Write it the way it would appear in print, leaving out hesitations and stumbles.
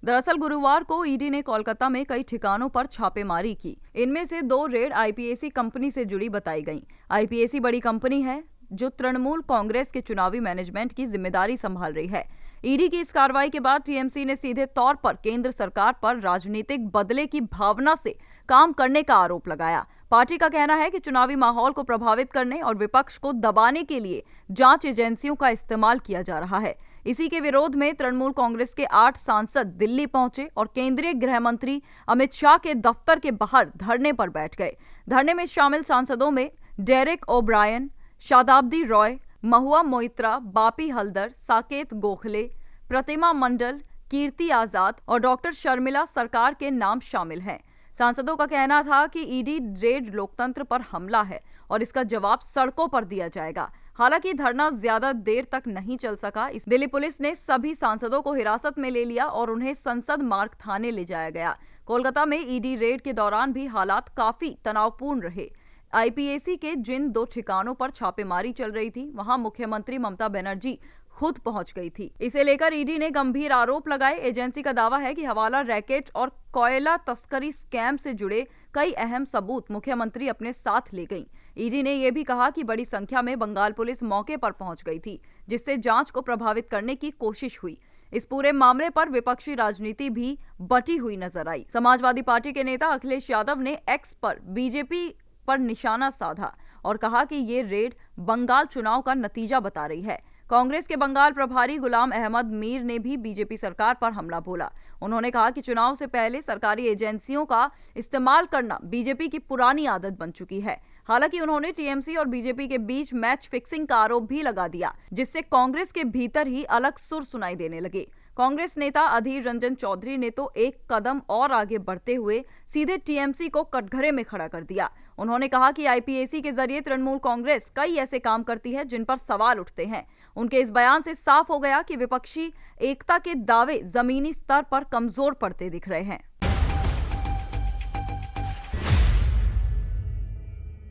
दरअसल गुरुवार को ईडी ने कोलकाता में कई ठिकानों पर छापेमारी की। इनमें से 2 रेड आईपीएसी कंपनी से जुड़ी बताई गईं। आईपीएसी बड़ी कंपनी है जो तृणमूल कांग्रेस के चुनावी मैनेजमेंट की जिम्मेदारी संभाल रही है। ईडी की इस कार्रवाई के बाद टीएमसी ने सीधे तौर पर केंद्र सरकार पर राजनीतिक बदले की भावना से काम करने का आरोप लगाया। पार्टी का कहना है कि चुनावी माहौल को प्रभावित करने और विपक्ष को दबाने के लिए जांच एजेंसियों का इस्तेमाल किया जा रहा है। इसी के विरोध में तृणमूल कांग्रेस के 8 सांसद दिल्ली पहुंचे और केंद्रीय गृह मंत्री अमित शाह के दफ्तर के बाहर धरने पर बैठ गए। धरने में शामिल सांसदों में डेरेक ओब्रायन, शताब्दी रॉय, महुआ मोइत्रा, बापी हल्दर, साकेत गोखले, प्रतिमा मंडल, कीर्ति आजाद और डॉक्टर शर्मिला सरकार के नाम शामिल हैं। सांसदों का कहना था कि ईडी रेड लोकतंत्र पर हमला है और इसका जवाब सड़कों पर दिया जाएगा। हालांकि धरना ज्यादा देर तक नहीं चल सका। इस दिल्ली पुलिस ने सभी सांसदों को हिरासत में ले लिया और उन्हें संसद मार्ग थाने ले जाया गया। कोलकाता में ईडी रेड के दौरान भी हालात काफी तनावपूर्ण रहे। आईपीएसी के जिन 2 ठिकानों पर छापेमारी चल रही थी, वहां मुख्यमंत्री ममता बनर्जी खुद पहुंच गई थी। इसे लेकर ईडी ने गंभीर आरोप लगाए। एजेंसी का दावा है कि हवाला रैकेट और कोयला तस्करी स्कैम से जुड़े कई अहम सबूत मुख्यमंत्री अपने साथ ले गईं। ईडी ने यह भी कहा कि बड़ी संख्या में बंगाल पुलिस मौके पर पहुंच गई थी, जिससे जांच को प्रभावित करने की कोशिश हुई। इस पूरे मामले पर विपक्षी राजनीति भी बटी हुई नजर आई। समाजवादी पार्टी के नेता अखिलेश यादव ने एक्स पर बीजेपी पर निशाना साधा और कहा कि ये रेड बंगाल चुनाव का नतीजा बता रही है। कांग्रेस के बंगाल प्रभारी गुलाम अहमद मीर ने भी बीजेपी सरकार पर हमला बोला। उन्होंने कहा कि चुनाव से पहले सरकारी एजेंसियों का इस्तेमाल करना बीजेपी की पुरानी आदत बन चुकी है। हालांकि उन्होंने टीएमसी और बीजेपी के बीच मैच फिक्सिंग का आरोप भी लगा दिया, जिससे कांग्रेस के भीतर ही अलग सुर सुनाई देने लगे। कांग्रेस नेता अधीर रंजन चौधरी ने तो एक कदम और आगे बढ़ते हुए सीधे टीएमसी को कटघरे में खड़ा कर दिया। उन्होंने कहा कि आईपीएसी के जरिए तृणमूल कांग्रेस कई ऐसे काम करती है जिन पर सवाल उठते हैं। उनके इस बयान से साफ हो गया कि विपक्षी एकता के दावे जमीनी स्तर पर कमजोर पड़ते दिख रहे हैं।